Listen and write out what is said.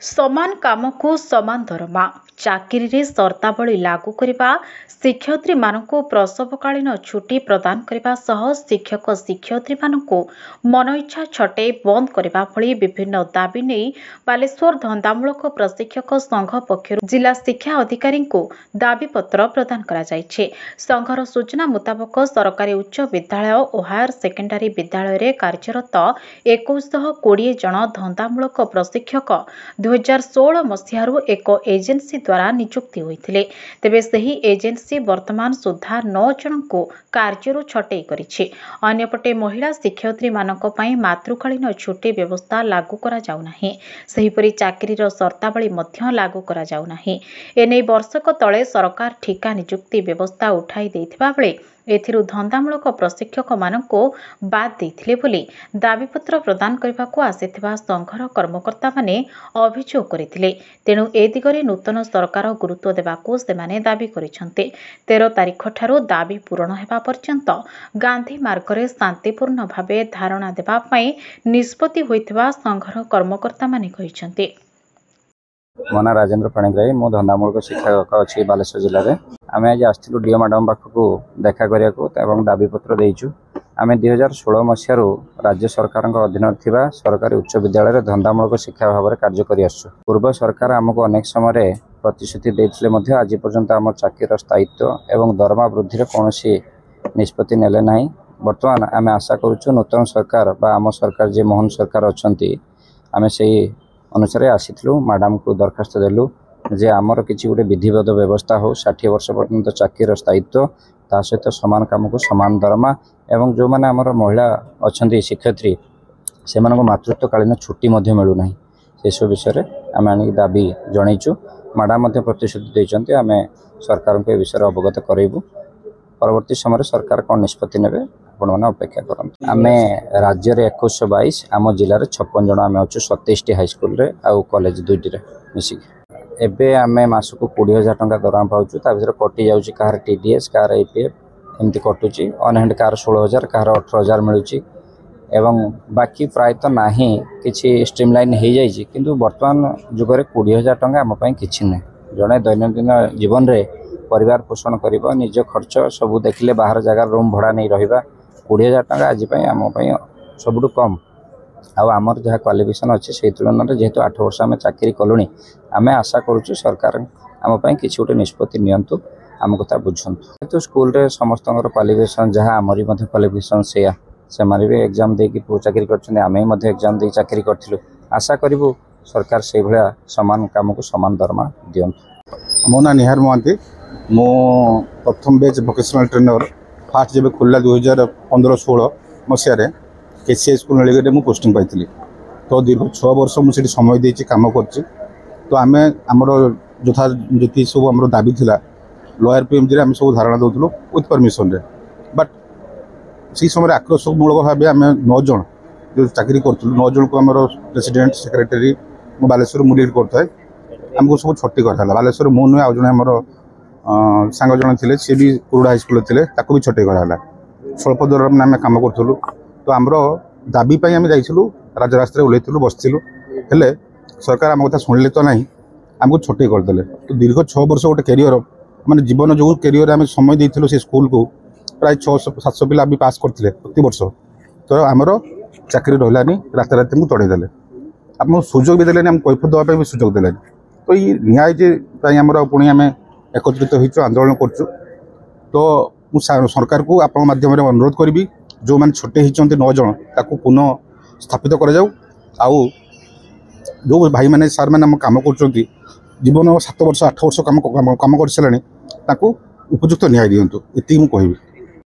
समान काम को समान दरमा चाकरी रे सर्तावली लागू करने शिक्षयित्री मानकु प्रसवकालीन छुट्टी प्रदान करने शिक्षक शिक्षयित्री मानकु मन इच्छा छटे बंद करने भली विभिन्न दाबी नहीं बालेश्वर धंदामूलक प्रशिक्षक संघ पक्षर जिला शिक्षा अधिकारी को दाबीपत्र प्रदान करा जायछे। संघर सूचना मुताबक सरकारी उच्च विद्यालय और हायर सेकेंडरी विद्यालय रे कार्यरत 2120 जन धंदामूलक प्रशिक्षक 2016 मसीहारू एक एजेंसी द्वारा नियुक्ति होइथिले। तेबे सही एजेंसी वर्तमान सुधा 9 जन को कार्यरू छटई करिछि। अन्यपटे महिला शिक्षयित्री मानक पई मातृकालीन छुट्टी व्यवस्था लागू करा जाउ नाही। सहीपरि चाकरीर सर्तावली मध्य लागू करा जाउ नाही। एनै वर्षक तळे सरकार ठिका नियुक्ति व्यवस्था उठाई दैथिबा बेले एथिरु धंदामूलक प्रशिक्षक मानकु बाद देथिले बोली दाबीपत्र प्रदान करबाकू आसिथिबा संघर कर्मकर्ता माने अभियोग करथिले। तेणु ए दिगरे नूतन सरकार गुरुत्व देबाकू सेमाने दाबी करिसंते। 13 तारिख ठारू दाबी पूरण हेबा पर्यंत गांधी मार्गरे शांतिपूर्ण भावे धारणा देबा पई निष्पत्ति होइथिबा संघर कर्मकर्ता माने कहिसंते। मो ना राजेन्द्र पाणिग्राही मो धंदामूलक शिक्षक अच्छी बालेश्वर जिले में आम आज आसलु डीओ मैडम पाखक देखा करने दाबीपत्र देचु। आम 2016 मसीह राज्य सरकार अधीन थिबा सरकारी उच्च विद्यालय धंदामूलक शिक्षा भाव में कार्य कर आसु। पूर्व सरकार आमको अनेक समय प्रतिश्रुति देते आज पर्यंत आम चाकरीर स्थायित्व एवं दरमा वृद्धि कौन निष्पत्ति नेले ना। बर्तमान आम आशा करुचु नूतन सरकार बा आम सरकार जे मोहन सरकार अच्छा आम से अनुसार आसीलु मैडम को दरखास्त देलु जे आमर किसी गोटे विधिवत व्यवस्था हो 60 वर्ष पर्यंत चाकरीर स्थायित्व ता सहित सामान काम को सामान दरमा एवं जो मैंने आमर महिला अच्छा शिक्षयित्री से मातृत्वकालीन छुट्टी मिलूना से सब विषय आम आनी दाबी जनईचु। मैडम प्रतिश्रुति देते आम सरकार को विषय अवगत करूँ। परवर्ती समय सरकार कौन निष्पत्ति ने आपने अपेक्षा करते। आम राज्य में 2122 आम जिले में 56 जन आम अच्छु 27 हाईस्कल आउ कॉलेज 2टी मिसिक एबे आम मास को 20,000 टंका दरमा पाचु। भर कटि जाऊँगी कहार TDS कहार APF एमती कटुची अनहैंड कहार 16,000 कहार 18,000 मिलूँ एवं बाकी प्रायतः ना कि स्ट्रीमलाइन हो जाए किंतु वर्तमान जुगरे 20,000 टंका आम कि ना। जड़े दैनंदिन जीवन में परिवार पोषण कर निज खर्च सब देखिले बाहर जगार रूम भड़ा नहीं रहा 20,000 टंका आज आम सबुठ कम। आमर जहाँ क्वालिफिकेशन अच्छे से तुलन में जेहेतु 8 वर्ष आम चाकरी कलुनी आम आशा करुचु सरकार आम कि गोटे निष्पत्ति नियंतु आम कथा बुझंतु। तो स्कूल रे समस्त क्वालिफिकेशन जहाँ आमरी क्वालिफिकेशन से भी एग्जाम दे चाकरी कर आम एग्जाम दे चाकरी करूँ। आशा करूँ सरकार से भाया सामान काम को सामान दरमा दिंतु। मो ना निहार महांती मो प्रथम बेच भोकेशनल ट्रेनर फास्ट जब खोलला 2015-16 मसीह KCI स्कूल नलिगढ़ में पोस्टिंग पाई। तो दीर्घ 6 वर्ष मुझे समय देती कम कर। तो आम आमर यथा जी सब आम दाबी थिला लॉयर PMG आम सब धारणा दूसरू विथ परमिशन रे बट से समय आक्रोशमूलक भाव आम 9 जन जो चाकरी करूँ 9 जन को आम प्रेसिडेंट सेक्रेटरी मो बालेश्वर मु लीड करता है आमको सब छुट्टी कराला। बालेश्वर मु नुहे आज आमर सांग जन थे सी भी कुरुड़ा हाईस्कल थे भी छुट्टी कराला। स्वल्प दर में आम कम करूँ। तो आमर दाबी आम जाइलु राजरास्ता ओल्लू बसलु हेले सरकार आम कथा शुणिले तो ना आमको छुट्टी करदे। तो दीर्घ 6 वर्ष गोटे कैरियर माने जीवन जो कैरियर आम समय देलु से स्कूल को प्राय 600-700 पिला भी पास करते प्रति वर्ष। तो आमर चाकरी रही राता राति को तड़ेदेले आप सुजोग भी देने कैफत देवाई भी सुजोग देने। तो ये न्याय आमर पुणी आम एकत्रित हो आंदोलन करूँ। तो मुझे सरकार को आप माध्यम अनुरोध करी जो मैंने छुट्टी होती 9 जन ताकू पुनः स्थापित कर जाऊ। आउ जो भाई मैंने सार मैंने कम कर जीवन 7 वर्ष 8 वर्ष कम कर सारे उपयुक्त न्याय दिंतु ये मुझे कहि।